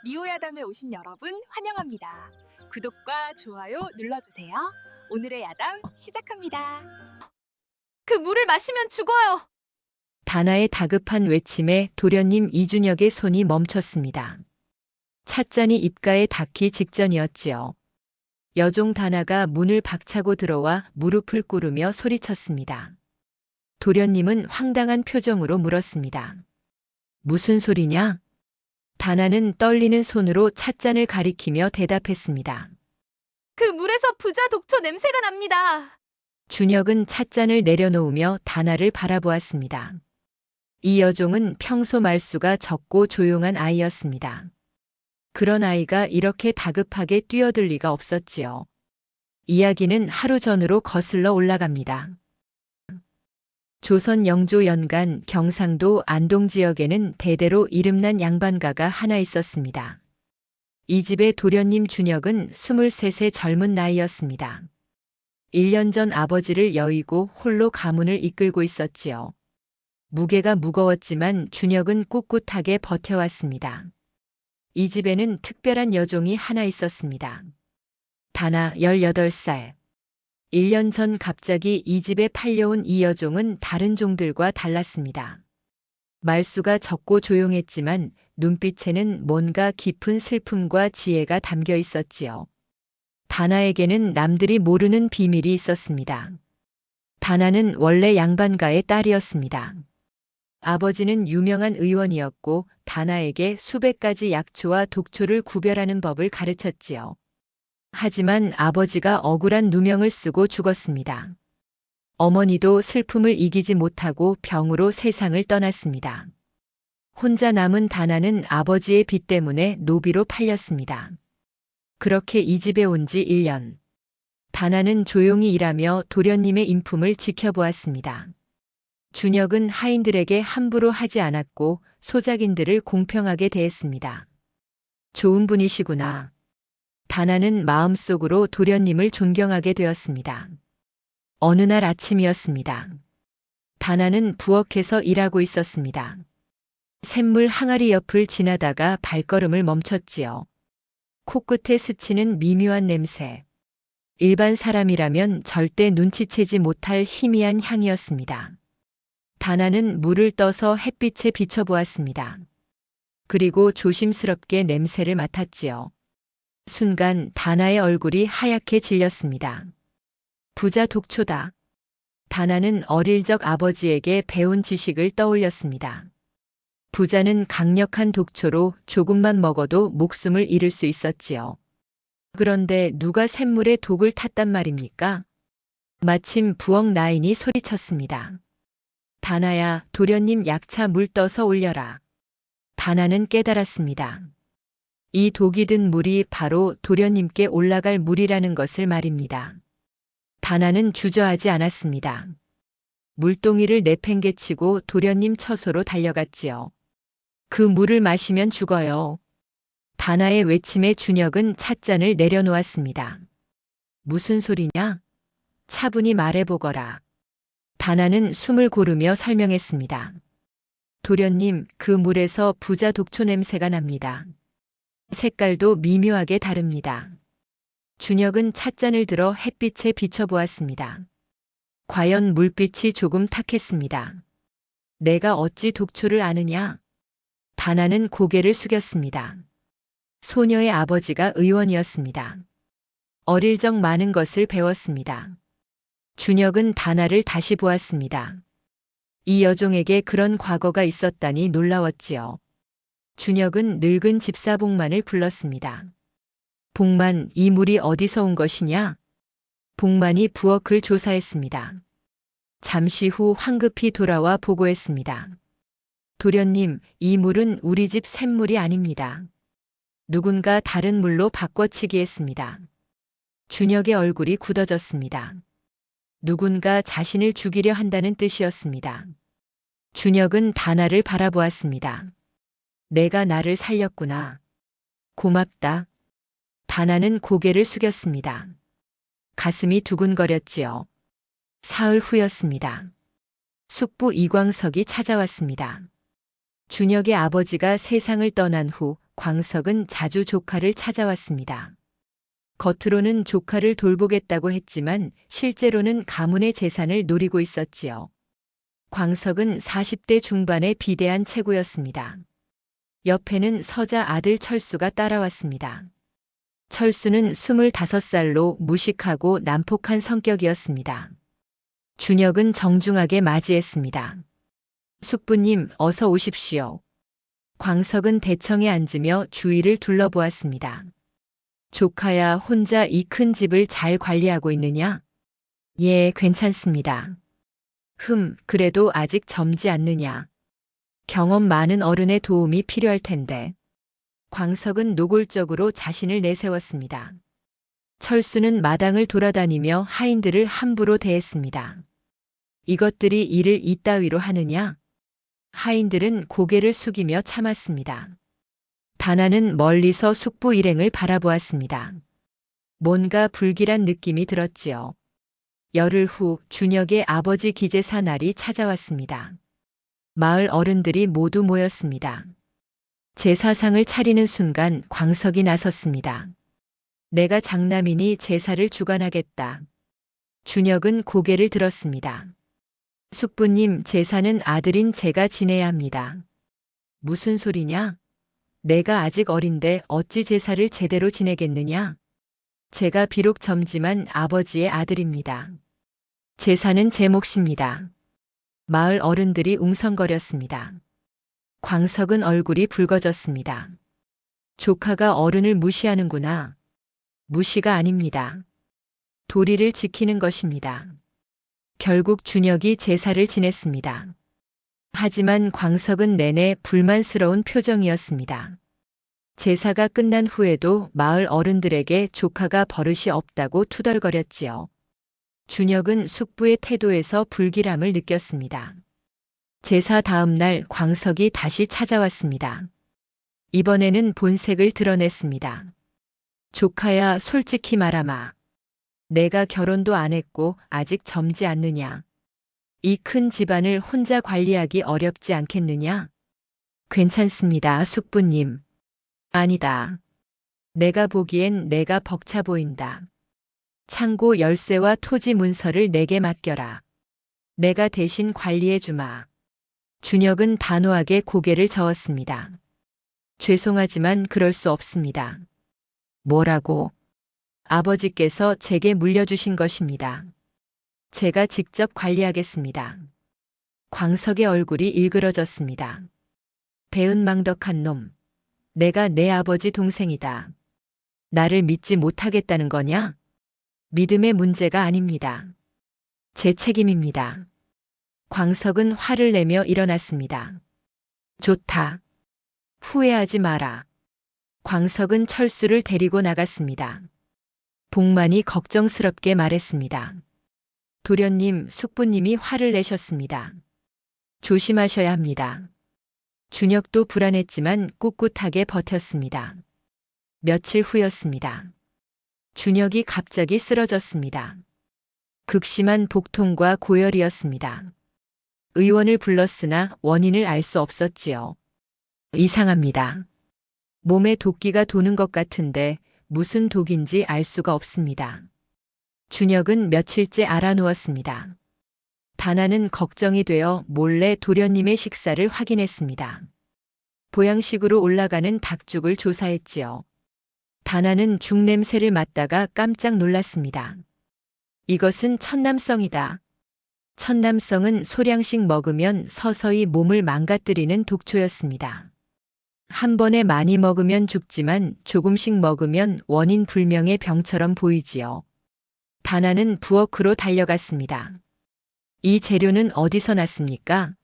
리오야담에 오신 여러분 환영합니다. 구독과 좋아요 눌러주세요. 오늘의 야담 시작합니다. 그 물을 마시면 죽어요. 다나의 다급한 외침에 도련님 이준혁의 손이 멈췄습니다. 찻잔이 입가에 닿기 직전이었지요. 여종 다나가 문을 박차고 들어와 무릎을 꿇으며 소리쳤습니다. 도련님은 황당한 표정으로 물었습니다. 무슨 소리냐? 다나는 떨리는 손으로 찻잔을 가리키며 대답했습니다. 그 물에서 부자 독초 냄새가 납니다. 준혁은 찻잔을 내려놓으며 다나를 바라보았습니다. 이 여종은 평소 말수가 적고 조용한 아이였습니다. 그런 아이가 이렇게 다급하게 뛰어들 리가 없었지요. 이야기는 하루 전으로 거슬러 올라갑니다. 조선 영조 연간 경상도 안동 지역에는 대대로 이름난 양반가가 하나 있었습니다. 이 집의 도련님 준혁은 23세 젊은 나이였습니다. 1년 전 아버지를 여의고 홀로 가문을 이끌고 있었지요. 무게가 무거웠지만 준혁은 꿋꿋하게 버텨왔습니다. 이 집에는 특별한 여종이 하나 있었습니다. 다나 18살. 1년 전 갑자기 이 집에 팔려온 이 여종은 다른 종들과 달랐습니다. 말수가 적고 조용했지만 눈빛에는 뭔가 깊은 슬픔과 지혜가 담겨 있었지요. 다나에게는 남들이 모르는 비밀이 있었습니다. 다나는 원래 양반가의 딸이었습니다. 아버지는 유명한 의원이었고 다나에게 수백 가지 약초와 독초를 구별하는 법을 가르쳤지요. 하지만 아버지가 억울한 누명을 쓰고 죽었습니다. 어머니도 슬픔을 이기지 못하고 병으로 세상을 떠났습니다. 혼자 남은 다나는 아버지의 빚 때문에 노비로 팔렸습니다. 그렇게 이 집에 온 지 1년. 다나는 조용히 일하며 도련님의 인품을 지켜보았습니다. 준혁은 하인들에게 함부로 하지 않았고 소작인들을 공평하게 대했습니다. 좋은 분이시구나. 다나는 마음속으로 도련님을 존경하게 되었습니다. 어느 날 아침이었습니다. 다나는 부엌에서 일하고 있었습니다. 샘물 항아리 옆을 지나다가 발걸음을 멈췄지요. 코끝에 스치는 미묘한 냄새. 일반 사람이라면 절대 눈치채지 못할 희미한 향이었습니다. 다나는 물을 떠서 햇빛에 비춰보았습니다. 그리고 조심스럽게 냄새를 맡았지요. 순간 다나의 얼굴이 하얗게 질렸습니다. 부자 독초다. 다나는 어릴 적 아버지에게 배운 지식을 떠올렸습니다. 부자는 강력한 독초로 조금만 먹어도 목숨을 잃을 수 있었지요. 그런데 누가 샘물에 독을 탔단 말입니까? 마침 부엌 나인이 소리쳤습니다. 다나야, 도련님 약차 물 떠서 올려라. 다나는 깨달았습니다. 이 독이 든 물이 바로 도련님께 올라갈 물이라는 것을 말입니다. 다나는 주저하지 않았습니다. 물동이를 내팽개치고 도련님 처소로 달려갔지요. 그 물을 마시면 죽어요. 다나의 외침에 준혁은 찻잔을 내려놓았습니다. 무슨 소리냐? 차분히 말해보거라. 다나는 숨을 고르며 설명했습니다. 도련님, 그 물에서 부자 독초 냄새가 납니다. 색깔도 미묘하게 다릅니다. 준혁은 찻잔을 들어 햇빛에 비춰보았습니다. 과연 물빛이 조금 탁했습니다. 내가 어찌 독초를 아느냐? 다나는 고개를 숙였습니다. 소녀의 아버지가 의원이었습니다. 어릴 적 많은 것을 배웠습니다. 준혁은 다나를 다시 보았습니다. 이 여종에게 그런 과거가 있었다니 놀라웠지요. 준혁은 늙은 집사 복만을 불렀습니다. 복만, 이 물이 어디서 온 것이냐? 복만이 부엌을 조사했습니다. 잠시 후 황급히 돌아와 보고했습니다. 도련님, 이 물은 우리 집 샘물이 아닙니다. 누군가 다른 물로 바꿔치기 했습니다. 준혁의 얼굴이 굳어졌습니다. 누군가 자신을 죽이려 한다는 뜻이었습니다. 준혁은 다나를 바라보았습니다. 내가 나를 살렸구나. 고맙다. 다나는 고개를 숙였습니다. 가슴이 두근거렸지요. 사흘 후였습니다. 숙부 이광석이 찾아왔습니다. 준혁의 아버지가 세상을 떠난 후 광석은 자주 조카를 찾아왔습니다. 겉으로는 조카를 돌보겠다고 했지만 실제로는 가문의 재산을 노리고 있었지요. 광석은 40대 중반의 비대한 체구였습니다. 옆에는 서자 아들 철수가 따라왔습니다. 철수는 25살로 무식하고 난폭한 성격이었습니다. 준혁은 정중하게 맞이했습니다. 숙부님, 어서 오십시오. 광석은 대청에 앉으며 주위를 둘러보았습니다. 조카야, 혼자 이 큰 집을 잘 관리하고 있느냐? 예, 괜찮습니다. 그래도 아직 젊지 않느냐? 경험 많은 어른의 도움이 필요할 텐데. 광석은 노골적으로 자신을 내세웠습니다. 철수는 마당을 돌아다니며 하인들을 함부로 대했습니다. 이것들이 일을 이따위로 하느냐? 하인들은 고개를 숙이며 참았습니다. 다나는 멀리서 숙부 일행을 바라보았습니다. 뭔가 불길한 느낌이 들었지요. 열흘 후 준혁의 아버지 기제사 날이 찾아왔습니다. 마을 어른들이 모두 모였습니다. 제사상을 차리는 순간 광석이 나섰습니다. 내가 장남이니 제사를 주관하겠다. 준혁은 고개를 들었습니다. 숙부님, 제사는 아들인 제가 지내야 합니다. 무슨 소리냐? 내가 아직 어린데 어찌 제사를 제대로 지내겠느냐? 제가 비록 젊지만 아버지의 아들입니다. 제사는 제 몫입니다. 마을 어른들이 웅성거렸습니다. 광석은 얼굴이 붉어졌습니다. 조카가 어른을 무시하는구나. 무시가 아닙니다. 도리를 지키는 것입니다. 결국 준혁이 제사를 지냈습니다. 하지만 광석은 내내 불만스러운 표정이었습니다. 제사가 끝난 후에도 마을 어른들에게 조카가 버릇이 없다고 투덜거렸지요. 준혁은 숙부의 태도에서 불길함을 느꼈습니다. 제사 다음 날 광석이 다시 찾아왔습니다. 이번에는 본색을 드러냈습니다. 조카야, 솔직히 말하마. 내가 결혼도 안 했고 아직 젊지 않느냐. 이 큰 집안을 혼자 관리하기 어렵지 않겠느냐? 괜찮습니다, 숙부님. 아니다. 내가 보기엔 내가 벅차 보인다. 창고 열쇠와 토지 문서를 내게 맡겨라. 내가 대신 관리해 주마. 준혁은 단호하게 고개를 저었습니다. 죄송하지만 그럴 수 없습니다. 뭐라고? 아버지께서 제게 물려주신 것입니다. 제가 직접 관리하겠습니다. 광석의 얼굴이 일그러졌습니다. 배은망덕한 놈. 내가 내 아버지 동생이다. 나를 믿지 못하겠다는 거냐? 믿음의 문제가 아닙니다. 제 책임입니다. 광석은 화를 내며 일어났습니다. 좋다. 후회하지 마라. 광석은 철수를 데리고 나갔습니다. 복만이 걱정스럽게 말했습니다. 도련님, 숙부님이 화를 내셨습니다. 조심하셔야 합니다. 준혁도 불안했지만 꿋꿋하게 버텼습니다. 며칠 후였습니다. 준혁이 갑자기 쓰러졌습니다. 극심한 복통과 고열이었습니다. 의원을 불렀으나 원인을 알 수 없었지요. 이상합니다. 몸에 도끼가 도는 것 같은데 무슨 독인지 알 수가 없습니다. 준혁은 며칠째 알아누웠습니다. 다나는 걱정이 되어 몰래 도련님의 식사를 확인했습니다. 보양식으로 올라가는 닭죽을 조사했지요. 다나는 죽 냄새를 맡다가 깜짝 놀랐습니다. 이것은 천남성이다. 천남성은 소량씩 먹으면 서서히 몸을 망가뜨리는 독초였습니다. 한 번에 많이 먹으면 죽지만 조금씩 먹으면 원인 불명의 병처럼 보이지요. 다나는 부엌으로 달려갔습니다. 이 재료는 어디서 났습니까?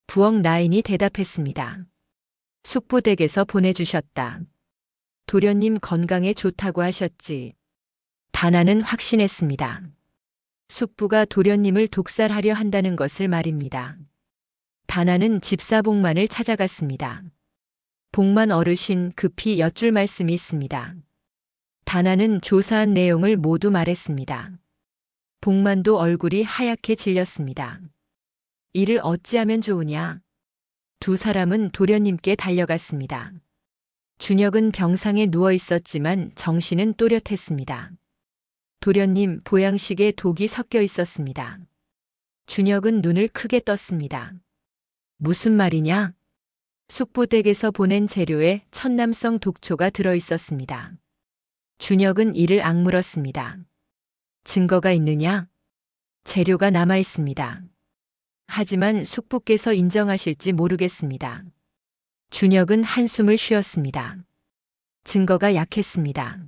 부엌 라인이 대답했습니다. 숙부댁에서 보내주셨다. 도련님 건강에 좋다고 하셨지. 다나는 확신했습니다. 숙부가 도련님을 독살하려 한다는 것을 말입니다. 다나는 집사 복만을 찾아갔습니다. 복만 어르신, 급히 여쭐 말씀이 있습니다. 다나는 조사한 내용을 모두 말했습니다. 복만도 얼굴이 하얗게 질렸습니다. 이를 어찌하면 좋으냐? 두 사람은 도련님께 달려갔습니다. 준혁은 병상에 누워 있었지만 정신은 또렷했습니다. 도련님 보양식에 독이 섞여 있었습니다. 준혁은 눈을 크게 떴습니다. 무슨 말이냐? 숙부댁에서 보낸 재료에 천남성 독초가 들어 있었습니다. 준혁은 이를 악물었습니다. 증거가 있느냐? 재료가 남아 있습니다. 하지만 숙부께서 인정하실지 모르겠습니다. 준혁은 한숨을 쉬었습니다. 증거가 약했습니다.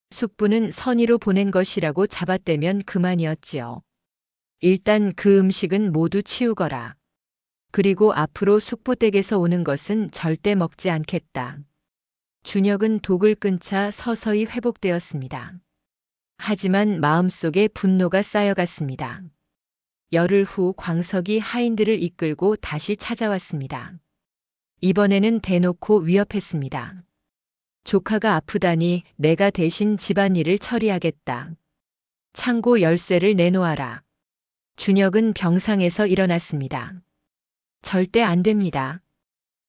숙부는 선의로 보낸 것이라고 잡아떼면 그만이었지요. 일단 그 음식은 모두 치우거라. 그리고 앞으로 숙부댁에서 오는 것은 절대 먹지 않겠다. 준혁은 독을 끊자 서서히 회복되었습니다. 하지만 마음속에 분노가 쌓여갔습니다. 열흘 후 광석이 하인들을 이끌고 다시 찾아왔습니다. 이번에는 대놓고 위협했습니다. 조카가 아프다니 내가 대신 집안일을 처리하겠다. 창고 열쇠를 내놓아라. 준혁은 병상에서 일어났습니다. 절대 안 됩니다.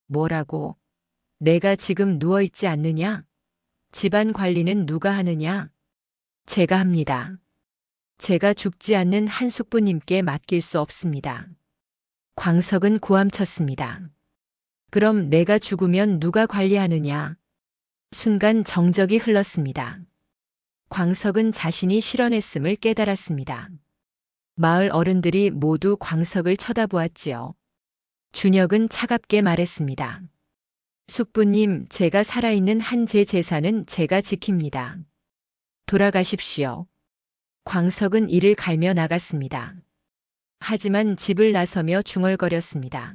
뭐라고? 내가 지금 누워있지 않느냐? 집안 관리는 누가 하느냐? 제가 합니다. 제가 죽지 않는 한숙부님께 맡길 수 없습니다. 광석은 고함쳤습니다. 그럼 내가 죽으면 누가 관리하느냐? 순간 정적이 흘렀습니다. 광석은 자신이 실언했음을 깨달았습니다. 마을 어른들이 모두 광석을 쳐다보았지요. 준혁은 차갑게 말했습니다. 숙부님, 제가 살아있는 한 제 재산은 제가 지킵니다. 돌아가십시오. 광석은 이를 갈며 나갔습니다. 하지만 집을 나서며 중얼거렸습니다.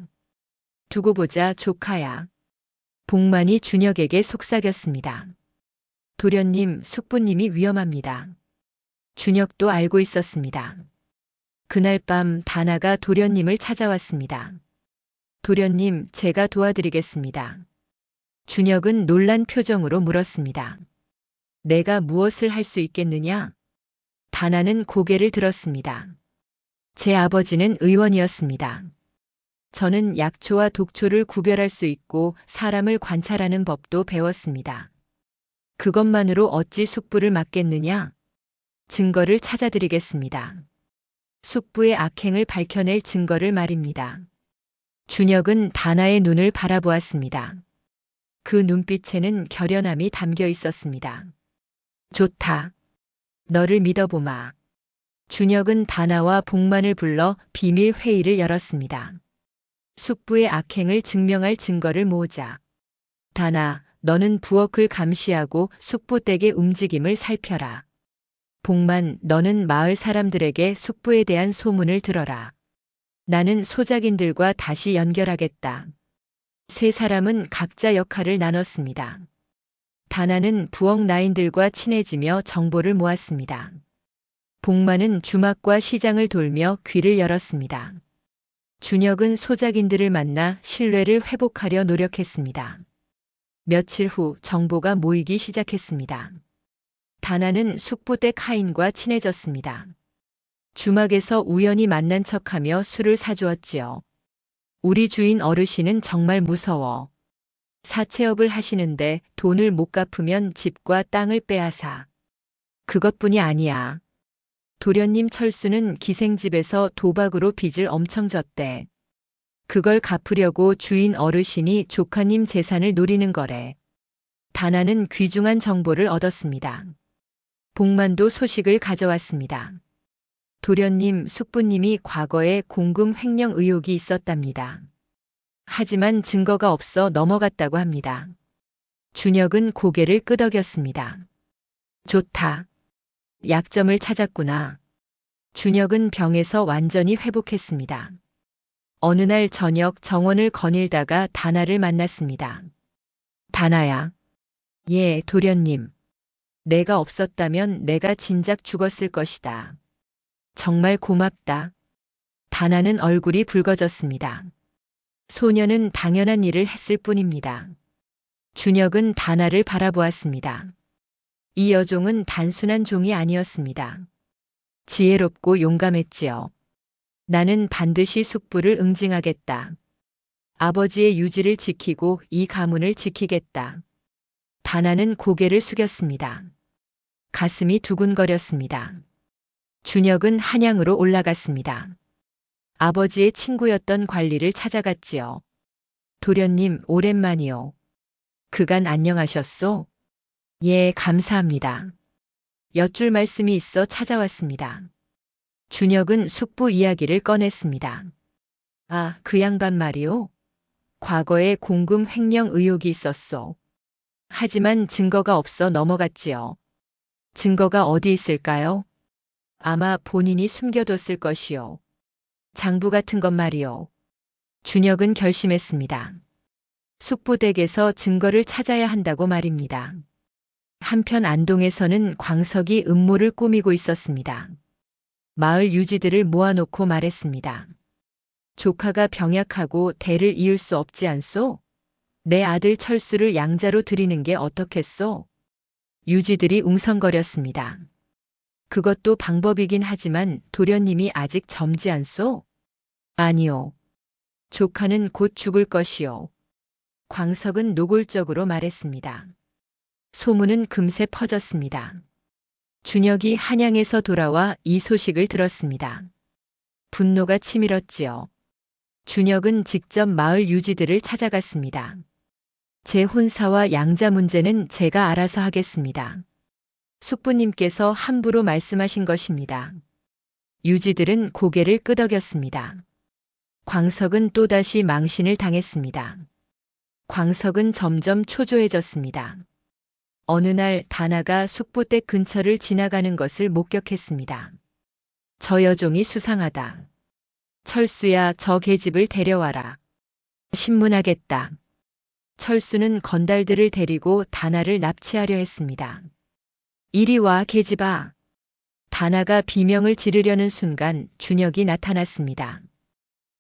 두고 보자, 조카야. 복만이 준혁에게 속삭였습니다. 도련님, 숙부님이 위험합니다. 준혁도 알고 있었습니다. 그날 밤 다나가 도련님을 찾아왔습니다. 도련님, 제가 도와드리겠습니다. 준혁은 놀란 표정으로 물었습니다. 내가 무엇을 할 수 있겠느냐? 다나는 고개를 들었습니다. 제 아버지는 의원이었습니다. 저는 약초와 독초를 구별할 수 있고 사람을 관찰하는 법도 배웠습니다. 그것만으로 어찌 숙부를 막겠느냐? 증거를 찾아드리겠습니다. 숙부의 악행을 밝혀낼 증거를 말입니다. 준혁은 다나의 눈을 바라보았습니다. 그 눈빛에는 결연함이 담겨 있었습니다. 좋다. 너를 믿어보마. 준혁은 다나와 복만을 불러 비밀 회의를 열었습니다. 숙부의 악행을 증명할 증거를 모으자. 다나, 너는 부엌을 감시하고 숙부댁의 움직임을 살펴라. 복만, 너는 마을 사람들에게 숙부에 대한 소문을 들어라. 나는 소작인들과 다시 연결하겠다. 세 사람은 각자 역할을 나눴습니다. 다나는 부엌 나인들과 친해지며 정보를 모았습니다. 복만은 주막과 시장을 돌며 귀를 열었습니다. 준혁은 소작인들을 만나 신뢰를 회복하려 노력했습니다. 며칠 후 정보가 모이기 시작했습니다. 다나는 숙부댁 하인과 친해졌습니다. 주막에서 우연히 만난 척하며 술을 사주었지요. 우리 주인 어르신은 정말 무서워. 사채업을 하시는데 돈을 못 갚으면 집과 땅을 빼앗아. 그것뿐이 아니야. 도련님 철수는 기생집에서 도박으로 빚을 엄청 졌대. 그걸 갚으려고 주인 어르신이 조카님 재산을 노리는 거래. 다나는 귀중한 정보를 얻었습니다. 복만도 소식을 가져왔습니다. 도련님, 숙부님이 과거에 공금 횡령 의혹이 있었답니다. 하지만 증거가 없어 넘어갔다고 합니다. 준혁은 고개를 끄덕였습니다. 좋다. 약점을 찾았구나. 준혁은 병에서 완전히 회복했습니다. 어느 날 저녁 정원을 거닐다가 다나를 만났습니다. 다나야. 예, 도련님. 내가 없었다면 내가 진작 죽었을 것이다. 정말 고맙다. 다나는 얼굴이 붉어졌습니다. 소녀는 당연한 일을 했을 뿐입니다. 준혁은 다나를 바라보았습니다. 이 여종은 단순한 종이 아니었습니다. 지혜롭고 용감했지요. 나는 반드시 숙부를 응징하겠다. 아버지의 유지를 지키고 이 가문을 지키겠다. 다나는 고개를 숙였습니다. 가슴이 두근거렸습니다. 준혁은 한양으로 올라갔습니다. 아버지의 친구였던 관리를 찾아갔지요. 도련님, 오랜만이요. 그간 안녕하셨소? 예, 감사합니다. 여쭐 말씀이 있어 찾아왔습니다. 준혁은 숙부 이야기를 꺼냈습니다. 아, 그 양반 말이오? 과거에 공금 횡령 의혹이 있었소. 하지만 증거가 없어 넘어갔지요. 증거가 어디 있을까요? 아마 본인이 숨겨뒀을 것이요. 장부 같은 것 말이요. 준혁은 결심했습니다. 숙부댁에서 증거를 찾아야 한다고 말입니다. 한편 안동에서는 광석이 음모를 꾸미고 있었습니다. 마을 유지들을 모아놓고 말했습니다. 조카가 병약하고 대를 이을 수 없지 않소? 내 아들 철수를 양자로 드리는 게 어떻겠소? 유지들이 웅성거렸습니다. 그것도 방법이긴 하지만 도련님이 아직 젊지 않소? 아니요. 조카는 곧 죽을 것이요. 광석은 노골적으로 말했습니다. 소문은 금세 퍼졌습니다. 준혁이 한양에서 돌아와 이 소식을 들었습니다. 분노가 치밀었지요. 준혁은 직접 마을 유지들을 찾아갔습니다. 제 혼사와 양자 문제는 제가 알아서 하겠습니다. 숙부님께서 함부로 말씀하신 것입니다. 유지들은 고개를 끄덕였습니다. 광석은 또다시 망신을 당했습니다. 광석은 점점 초조해졌습니다. 어느 날 다나가 숙부댁 근처를 지나가는 것을 목격했습니다. 저 여종이 수상하다. 철수야, 저 계집을 데려와라. 신문하겠다. 철수는 건달들을 데리고 다나를 납치하려 했습니다. 이리 와, 계집아. 다나가 비명을 지르려는 순간 준혁이 나타났습니다.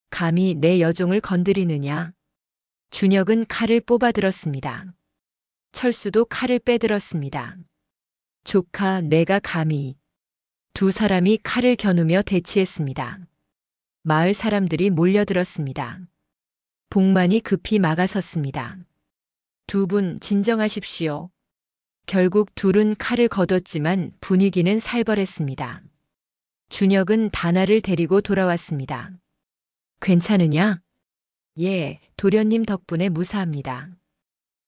감히 내 여종을 건드리느냐? 준혁은 칼을 뽑아들었습니다. 철수도 칼을 빼들었습니다. 조카, 내가 감히. 두 사람이 칼을 겨누며 대치했습니다. 마을 사람들이 몰려들었습니다. 복만이 급히 막아섰습니다. 두 분 진정하십시오. 결국 둘은 칼을 거뒀지만 분위기는 살벌했습니다. 준혁은 다나를 데리고 돌아왔습니다. 괜찮으냐? 예, 도련님 덕분에 무사합니다.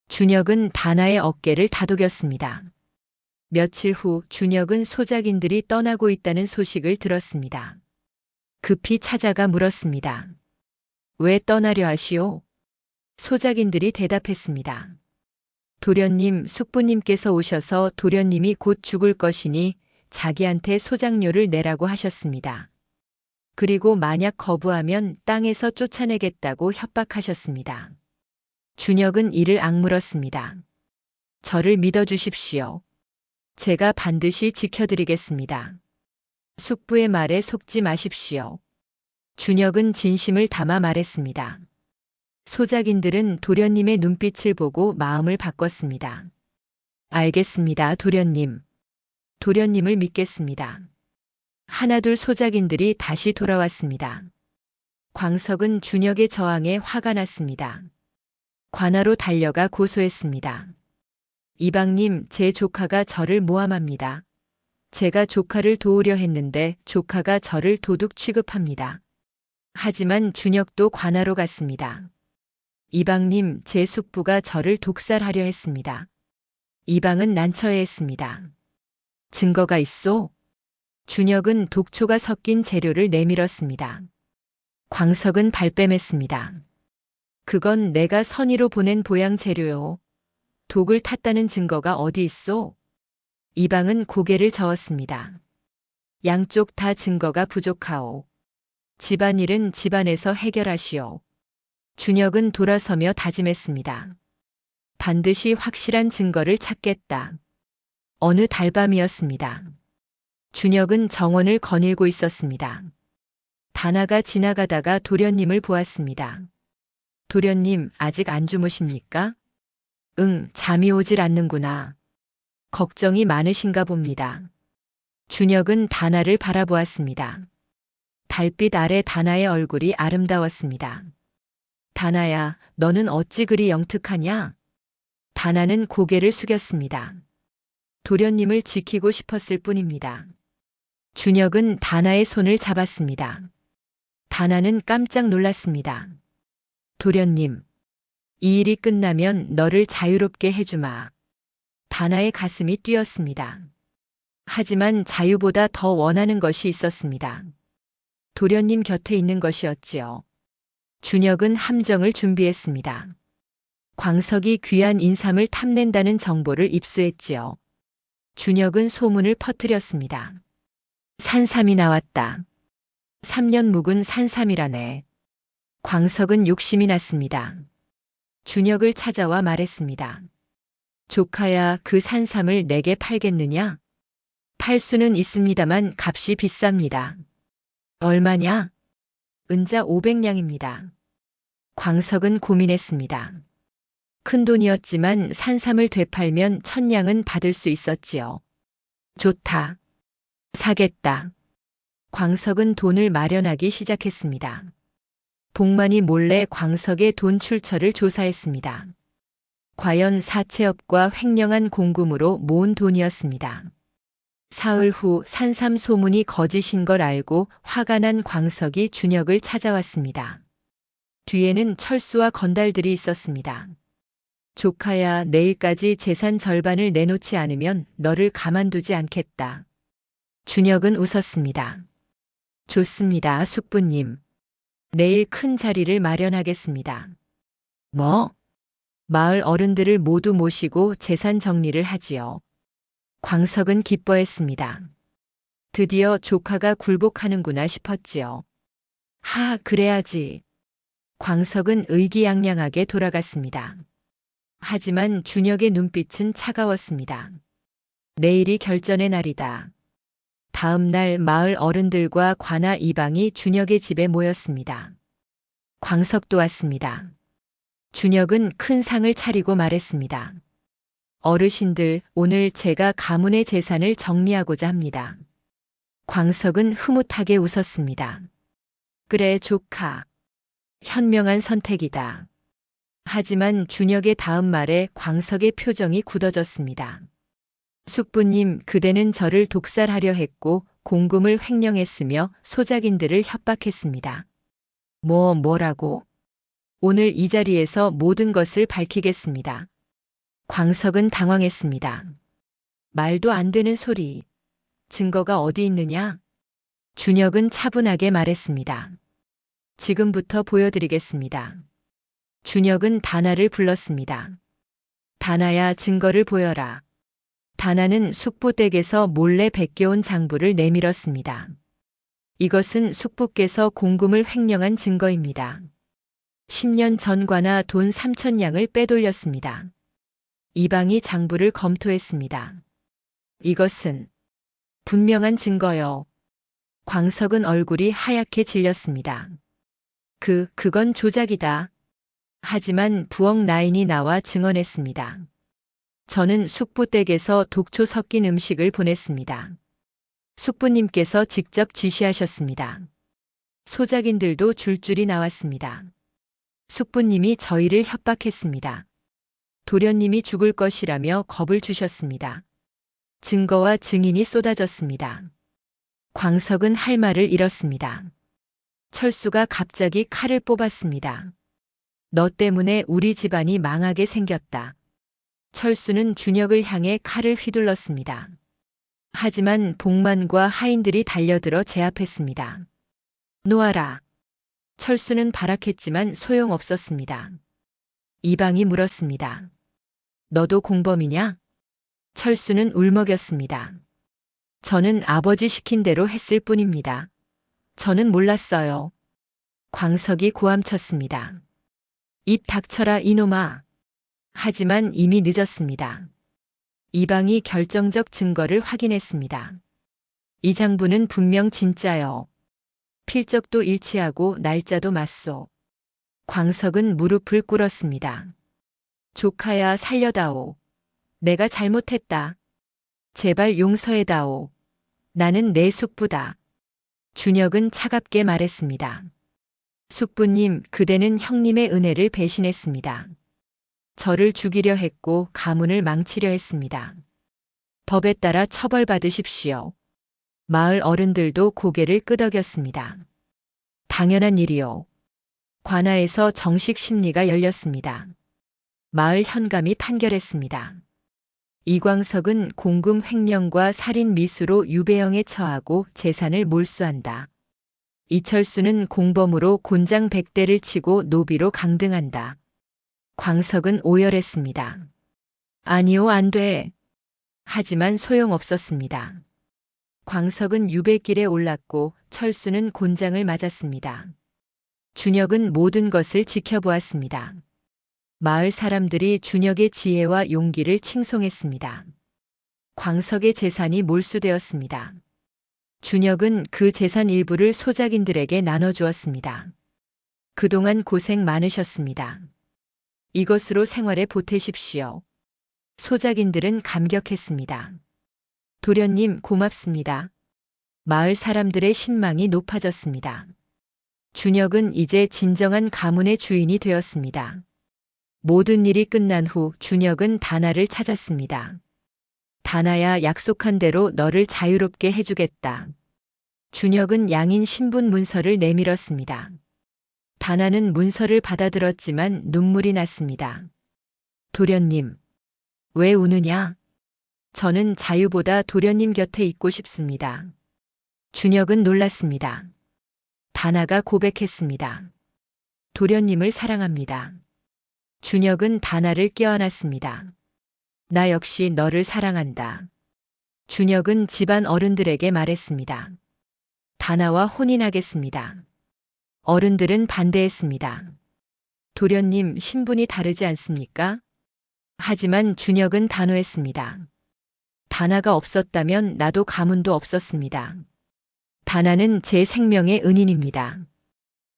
준혁은 다나의 어깨를 다독였습니다. 며칠 후 준혁은 소작인들이 떠나고 있다는 소식을 들었습니다. 급히 찾아가 물었습니다. 왜 떠나려 하시오? 소작인들이 대답했습니다. 도련님, 숙부님께서 오셔서 도련님이 곧 죽을 것이니 자기한테 소작료를 내라고 하셨습니다. 그리고 만약 거부하면 땅에서 쫓아내겠다고 협박하셨습니다. 준혁은 이를 악물었습니다. 저를 믿어주십시오. 제가 반드시 지켜드리겠습니다. 숙부의 말에 속지 마십시오. 준혁은 진심을 담아 말했습니다. 소작인들은 도련님의 눈빛을 보고 마음을 바꿨습니다. 알겠습니다, 도련님. 도련님을 믿겠습니다. 하나둘 소작인들이 다시 돌아왔습니다. 광석은 준혁의 저항에 화가 났습니다. 관하로 달려가 고소했습니다. 이방님, 제 조카가 저를 모함합니다. 제가 조카를 도우려 했는데 조카가 저를 도둑 취급합니다. 하지만 준혁도 관하로 갔습니다. 이방님, 제 숙부가 저를 독살하려 했습니다. 이방은 난처해했습니다. 증거가 있소? 준혁은 독초가 섞인 재료를 내밀었습니다. 광석은 발뺌했습니다. 그건 내가 선의로 보낸 보양 재료요. 독을 탔다는 증거가 어디 있소? 이방은 고개를 저었습니다. 양쪽 다 증거가 부족하오. 집안일은 집안에서 해결하시오. 준혁은 돌아서며 다짐했습니다. 반드시 확실한 증거를 찾겠다. 어느 달밤이었습니다. 준혁은 정원을 거닐고 있었습니다. 다나가 지나가다가 도련님을 보았습니다. 도련님, 아직 안 주무십니까? 응, 잠이 오질 않는구나. 걱정이 많으신가 봅니다. 준혁은 다나를 바라보았습니다. 달빛 아래 다나의 얼굴이 아름다웠습니다. 다나야, 너는 어찌 그리 영특하냐? 다나는 고개를 숙였습니다. 도련님을 지키고 싶었을 뿐입니다. 준혁은 다나의 손을 잡았습니다. 다나는 깜짝 놀랐습니다. 도련님, 이 일이 끝나면 너를 자유롭게 해주마. 다나의 가슴이 뛰었습니다. 하지만 자유보다 더 원하는 것이 있었습니다. 도련님 곁에 있는 것이었지요. 준혁은 함정을 준비했습니다. 광석이 귀한 인삼을 탐낸다는 정보를 입수했지요. 준혁은 소문을 퍼뜨렸습니다. 산삼이 나왔다. 3년 묵은 산삼이라네. 광석은 욕심이 났습니다. 준혁을 찾아와 말했습니다. 조카야, 그 산삼을 내게 팔겠느냐? 팔 수는 있습니다만 값이 비쌉니다. 얼마냐? 은자 500냥입니다. 광석은 고민했습니다. 큰 돈이었지만 산삼을 되팔면 1000냥은 받을 수 있었지요. 좋다. 사겠다. 광석은 돈을 마련하기 시작했습니다. 복만이 몰래 광석의 돈 출처를 조사했습니다. 과연 사채업과 횡령한 공금으로 모은 돈이었습니다. 사흘 후 산삼 소문이 거짓인 걸 알고 화가 난 광석이 준혁을 찾아왔습니다. 뒤에는 철수와 건달들이 있었습니다. 조카야, 내일까지 재산 절반을 내놓지 않으면 너를 가만두지 않겠다. 준혁은 웃었습니다. 좋습니다, 숙부님. 내일 큰 자리를 마련하겠습니다. 뭐? 마을 어른들을 모두 모시고 재산 정리를 하지요. 광석은 기뻐했습니다. 드디어 조카가 굴복하는구나 싶었지요. 하, 그래야지. 광석은 의기양양하게 돌아갔습니다. 하지만 준혁의 눈빛은 차가웠습니다. 내일이 결전의 날이다. 다음 날 마을 어른들과 관아 이방이 준혁의 집에 모였습니다. 광석도 왔습니다. 준혁은 큰 상을 차리고 말했습니다. 어르신들, 오늘 제가 가문의 재산을 정리하고자 합니다. 광석은 흐뭇하게 웃었습니다. 그래, 조카. 현명한 선택이다. 하지만 준혁의 다음 말에 광석의 표정이 굳어졌습니다. 숙부님, 그대는 저를 독살하려 했고 공금을 횡령했으며 소작인들을 협박했습니다. 뭐라고? 오늘 이 자리에서 모든 것을 밝히겠습니다. 광석은 당황했습니다. 말도 안 되는 소리. 증거가 어디 있느냐? 준혁은 차분하게 말했습니다. 지금부터 보여드리겠습니다. 준혁은 다나를 불렀습니다. 다나야, 증거를 보여라. 다나는 숙부 댁에서 몰래 베껴온 장부를 내밀었습니다. 이것은 숙부께서 공금을 횡령한 증거입니다. 10년 전 관아 돈 3,000냥을 빼돌렸습니다. 이방이 장부를 검토했습니다. 이것은 분명한 증거요. 광석은 얼굴이 하얗게 질렸습니다. 그건 조작이다. 하지만 부엌 나인이 나와 증언했습니다. 저는 숙부 댁에서 독초 섞인 음식을 보냈습니다. 숙부님께서 직접 지시하셨습니다. 소작인들도 줄줄이 나왔습니다. 숙부님이 저희를 협박했습니다. 도련님이 죽을 것이라며 겁을 주셨습니다. 증거와 증인이 쏟아졌습니다. 광석은 할 말을 잃었습니다. 철수가 갑자기 칼을 뽑았습니다. 너 때문에 우리 집안이 망하게 생겼다. 철수는 준혁을 향해 칼을 휘둘렀습니다. 하지만 복만과 하인들이 달려들어 제압했습니다. 놓아라. 철수는 발악했지만 소용없었습니다. 이방이 물었습니다. 너도 공범이냐? 철수는 울먹였습니다. 저는 아버지 시킨 대로 했을 뿐입니다. 저는 몰랐어요. 광석이 고함쳤습니다. 입 닥쳐라, 이놈아. 하지만 이미 늦었습니다. 이방이 결정적 증거를 확인했습니다. 이 장부는 분명 진짜요. 필적도 일치하고 날짜도 맞소. 광석은 무릎을 꿇었습니다. 조카야, 살려다오. 내가 잘못했다. 제발 용서해다오. 나는 내 숙부다. 준혁은 차갑게 말했습니다. 숙부님, 그대는 형님의 은혜를 배신했습니다. 저를 죽이려 했고 가문을 망치려 했습니다. 법에 따라 처벌받으십시오. 마을 어른들도 고개를 끄덕였습니다. 당연한 일이요. 관아에서 정식 심리가 열렸습니다. 마을 현감이 판결했습니다. 이광석은 공금 횡령과 살인 미수로 유배형에 처하고 재산을 몰수한다. 이철수는 공범으로 곤장 100대를 치고 노비로 강등한다. 광석은 오열했습니다. 아니요, 안 돼. 하지만 소용없었습니다. 광석은 유배길에 올랐고 철수는 곤장을 맞았습니다. 준혁은 모든 것을 지켜보았습니다. 마을 사람들이 준혁의 지혜와 용기를 칭송했습니다. 광석의 재산이 몰수되었습니다. 준혁은 그 재산 일부를 소작인들에게 나눠주었습니다. 그동안 고생 많으셨습니다. 이것으로 생활에 보태십시오. 소작인들은 감격했습니다. 도련님 고맙습니다. 마을 사람들의 신망이 높아졌습니다. 준혁은 이제 진정한 가문의 주인이 되었습니다. 모든 일이 끝난 후 준혁은 다나를 찾았습니다. 다나야, 약속한 대로 너를 자유롭게 해주겠다. 준혁은 양인 신분 문서를 내밀었습니다. 다나는 문서를 받아들었지만 눈물이 났습니다. 도련님, 왜 우느냐? 저는 자유보다 도련님 곁에 있고 싶습니다. 준혁은 놀랐습니다. 다나가 고백했습니다. 도련님을 사랑합니다. 준혁은 다나를 껴안았습니다. 나 역시 너를 사랑한다. 준혁은 집안 어른들에게 말했습니다. 다나와 혼인하겠습니다. 어른들은 반대했습니다. 도련님, 신분이 다르지 않습니까? 하지만 준혁은 단호했습니다. 다나가 없었다면 나도 가문도 없었습니다. 다나는 제 생명의 은인입니다.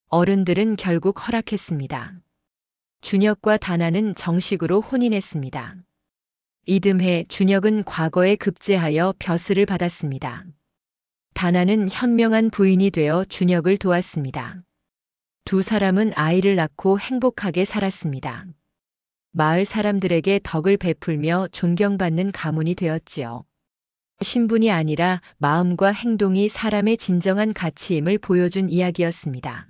어른들은 결국 허락했습니다. 준혁과 다나는 정식으로 혼인했습니다. 이듬해 준혁은 과거에 급제하여 벼슬을 받았습니다. 다나는 현명한 부인이 되어 준혁을 도왔습니다. 두 사람은 아이를 낳고 행복하게 살았습니다. 마을 사람들에게 덕을 베풀며 존경받는 가문이 되었지요. 신분이 아니라 마음과 행동이 사람의 진정한 가치임을 보여준 이야기였습니다.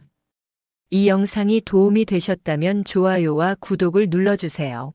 이 영상이 도움이 되셨다면 좋아요와 구독을 눌러주세요.